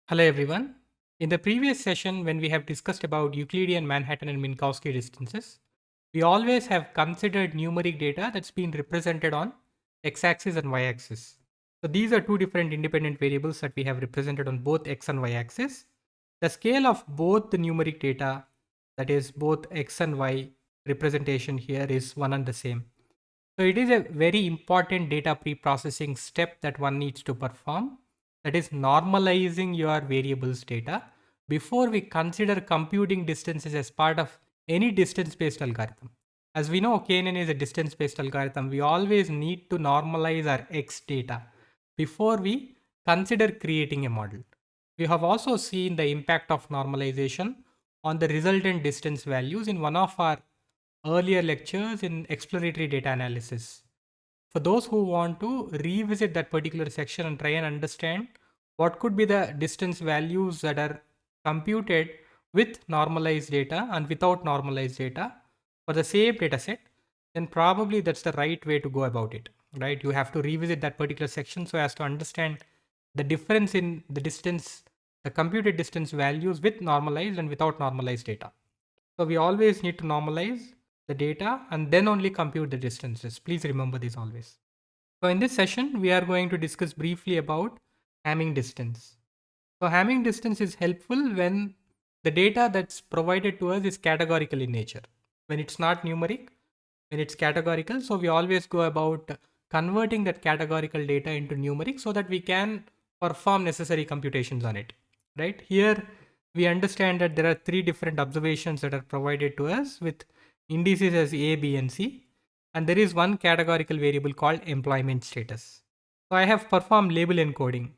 Hello everyone. In the previous session, when we have discussed about Euclidean, Manhattan and Minkowski distances, we always have considered numeric data that's been represented on x-axis and y-axis. So these are two different independent variables that we have represented on both x and y-axis. The scale of both the numeric data, that is both x and y representation here, is one and the same. So it is a very important data pre-processing step that one needs to perform, that is normalizing your variables data before we consider computing distances as part of any distance-based algorithm. As we know, KNN is a distance-based algorithm. We always need to normalize our X data before we consider creating a model. We have also seen the impact of normalization on the resultant distance values in one of our earlier lectures in exploratory data analysis. For those who want to revisit that particular section and try and understand what could be the distance values that are computed with normalized data and without normalized data for the same data set, then probably that's the right way to go about it, right? You have to revisit that particular section so as to understand the difference in the distance, the computed distance values with normalized and without normalized data. So we always need to normalize the data and then only compute the distances. Please remember this always. So in this session, we are going to discuss briefly about Hamming distance. So Hamming distance is helpful when the data that's provided to us is categorical in nature. When it's not numeric, when it's categorical, so we always go about converting that categorical data into numeric so that we can perform necessary computations on it, right? Here we understand that there are three different observations that are provided to us with indices as A, B and C, and there is one categorical variable called employment status. So I have performed label encoding.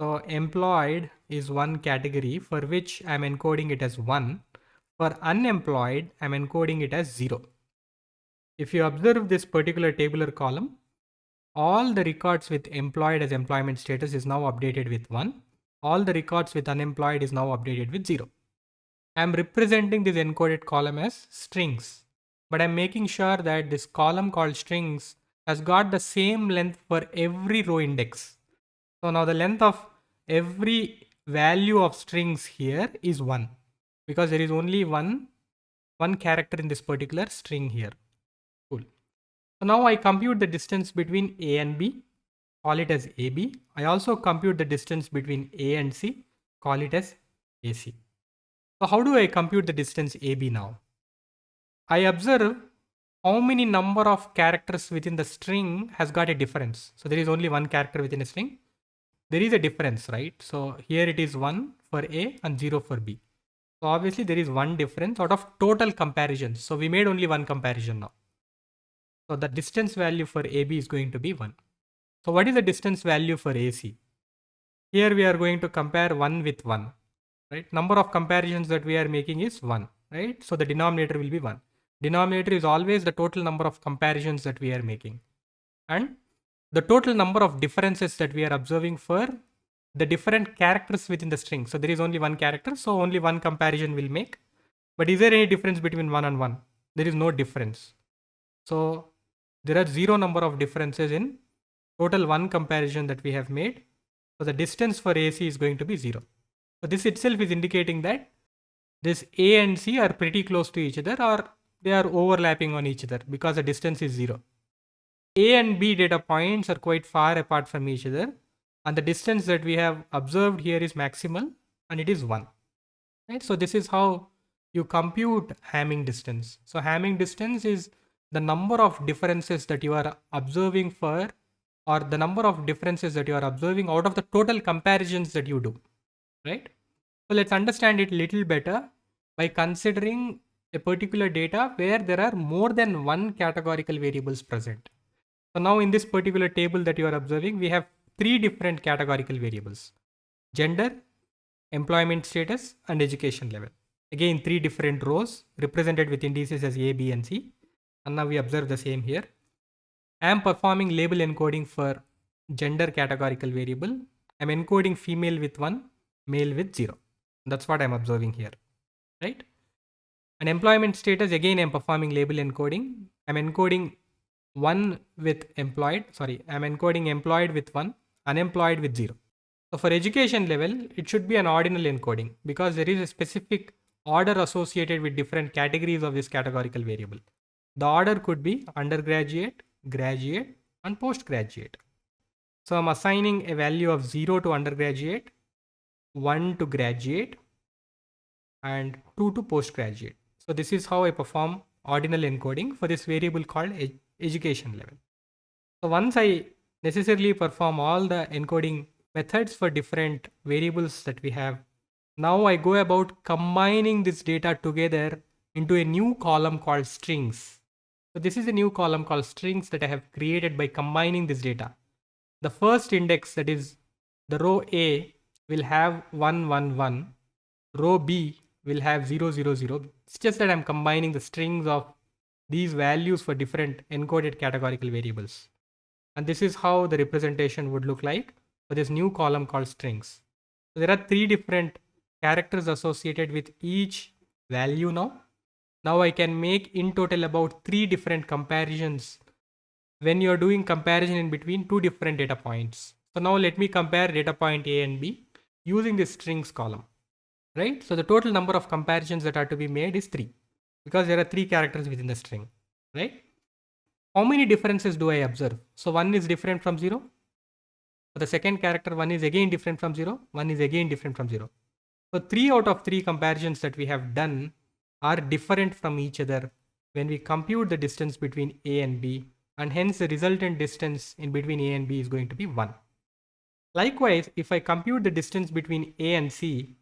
So employed is one category for which I'm encoding it as 1. For unemployed, I'm encoding it as 0. If you observe this particular tabular column, all the records with employed as employment status is now updated with 1. All the records with unemployed is now updated with 0. I'm representing this encoded column as strings, but I'm making sure that this column called strings has got the same length for every row index. So now the length of every value of strings here is 1 because there is only one character in this particular string here. Cool. So now I compute the distance between A and B, call it as AB. I also compute the distance between A and C, call it as AC. So how do I compute the distance AB now? I observe how many number of characters within the string has got a difference. So there is only one character within a string. There is a difference, right? So here it is 1 for A and 0 for B. So obviously there is one difference out of total comparisons. So we made only one comparison now. So the distance value for AB is going to be 1. So what is the distance value for AC? Here we are going to compare 1 with 1, right? Number of comparisons that we are making is 1, right? So the denominator will be 1. Denominator is always the total number of comparisons that we are making. And the total number of differences that we are observing for the different characters within the string. So there is only one character, so only one comparison will make. But is there any difference between 1 and 1? There is no difference. So there are 0 number of differences in total 1 comparison that we have made. So the distance for AC is going to be 0. So this itself is indicating that this A and C are pretty close to each other, or they are overlapping on each other because the distance is 0. A and B data points are quite far apart from each other, and the distance that we have observed here is maximal and it is 1. Right? So this is how you compute Hamming distance. So Hamming distance is the number of differences that you are observing for, or the number of differences that you are observing out of the total comparisons that you do, right? So let's understand it a little better by considering a particular data where there are more than one categorical variables present. So now in this particular table that you are observing, we have 3 different categorical variables: gender, employment status, and education level. Again, 3 different rows represented with indices as A, B, and C. And now we observe the same here. I am performing label encoding for gender categorical variable. I'm encoding female with 1, male with 0. That's what I'm observing here, right? And employment status, again, I'm performing label encoding. I'm encoding I'm encoding employed with 1, unemployed with 0. So for education level, it should be an ordinal encoding because there is a specific order associated with different categories of this categorical variable. The order could be undergraduate, graduate, and postgraduate. So I'm assigning a value of 0 to undergraduate, 1 to graduate, and 2 to postgraduate. So this is how I perform ordinal encoding for this variable called education level. So once I necessarily perform all the encoding methods for different variables that we have, now I go about combining this data together into a new column called strings. So this is a new column called strings that I have created by combining this data. The first index, that is the row A, will have 1 1 1. Row B will have 0 0 0. It's just that I'm combining the strings of these values for different encoded categorical variables. And this is how the representation would look like for this new column called strings. So there are 3 different characters associated with each value now. Now I can make in total about 3 different comparisons when you're doing comparison in between 2 different data points. So now let me compare data point A and B using this strings column, right? So the total number of comparisons that are to be made is 3 because there are 3 characters within the string, right? How many differences do I observe? So 1 is different from 0. For the second character, 1 is again different from 0. 1 is again different from 0. So 3 out of 3 comparisons that we have done are different from each other when we compute the distance between A and B, and hence the resultant distance in between A and B is going to be 1. Likewise, if I compute the distance between A and C,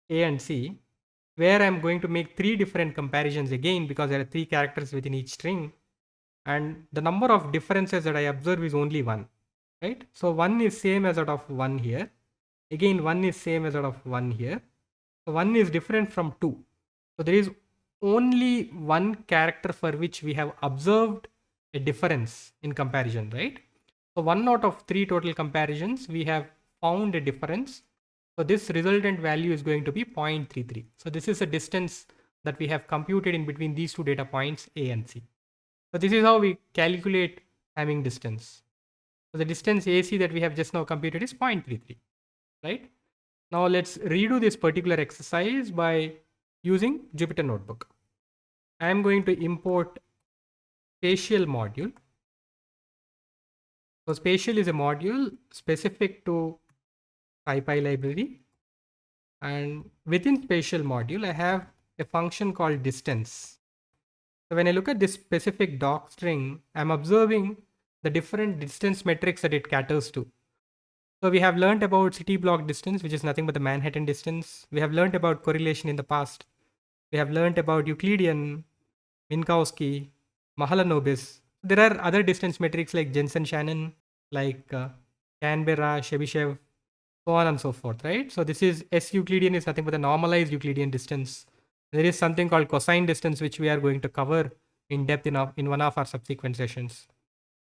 where I'm going to make 3 different comparisons again because there are 3 characters within each string, and the number of differences that I observe is only 1, right? So 1 is same as that of 1 here. Again, 1 is same as that of 1 here. So 1 is different from 2. So there is only one character for which we have observed a difference in comparison, right? So 1 out of 3 total comparisons, we have found a difference. So this resultant value is going to be 0.33. So this is a distance that we have computed in between these 2 data points A and C. So this is how we calculate Hamming distance. So the distance AC that we have just now computed is 0.33, right? Now let's redo this particular exercise by using Jupyter Notebook. I am going to import spatial module. So spatial is a module specific to SciPy library, and within spatial module I have a function called distance. So when I look at this specific doc string, I'm observing the different distance metrics that it caters to. So we have learned about city block distance, which is nothing but the Manhattan distance. We have learned about correlation in the past. We have learned about Euclidean, Minkowski, Mahalanobis. There are other distance metrics like Jensen-Shannon, like Canberra, Chebyshev, so on and so forth, right? So this is S-Euclidean is nothing but the normalized Euclidean distance. There is something called cosine distance, which we are going to cover in depth in one of our subsequent sessions.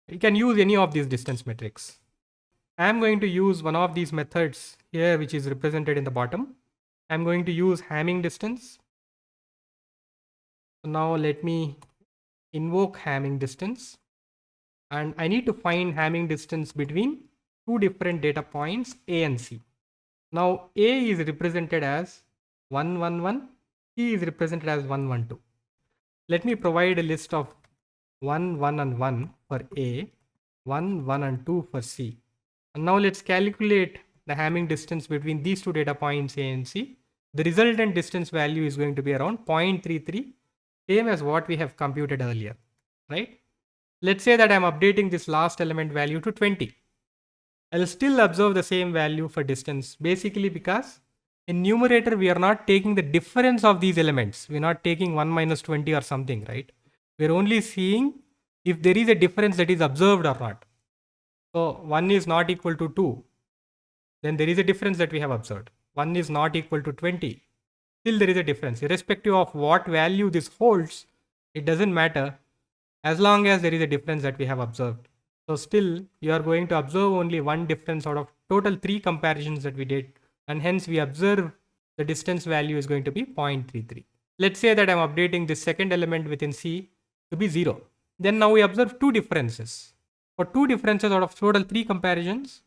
You can use any of these distance metrics. I am going to use one of these methods here, which is represented in the bottom. I'm going to use Hamming distance. So now let me invoke Hamming distance. And I need to find Hamming distance between 2 different data points A and C. Now A is represented as 1 1 1. C is represented as 1 1 2. Let me provide a list of 1 1 and 1 for A, 1 1 and 2 for C. And now let's calculate the Hamming distance between these 2 data points A and C. The resultant distance value is going to be around 0.33, same as what we have computed earlier, right? Let's say that I'm updating this last element value to 20. I'll still observe the same value for distance, basically because in numerator we are not taking the difference of these elements. We're not taking 1 minus 20 or something, right? We're only seeing if there is a difference that is observed or not. So 1 is not equal to 2, then there is a difference that we have observed. 1 is not equal to 20, still there is a difference. Irrespective of what value this holds, it doesn't matter as long as there is a difference that we have observed. So still you are going to observe only one difference out of total 3 comparisons that we did, and hence we observe the distance value is going to be 0.33. Let's say that I'm updating this second element within C to be 0. Then now we observe 2 differences. For 2 differences out of total 3 comparisons,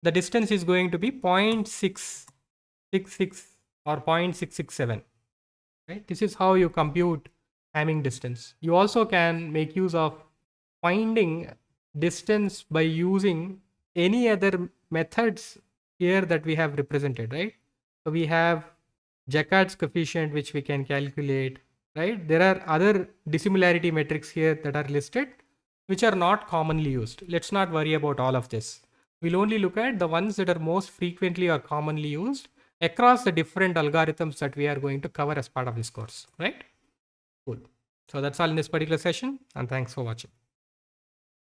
the distance is going to be 0.666 or 0.667. Right? This is how you compute Hamming distance. You also can make use of finding distance by using any other methods here that we have represented, right? So we have Jacquard's coefficient, which we can calculate, right? There are other dissimilarity metrics here that are listed, which are not commonly used. Let's not worry about all of this. We'll only look at the ones that are most frequently or commonly used across the different algorithms that we are going to cover as part of this course, right? Cool. So that's all in this particular session, and thanks for watching.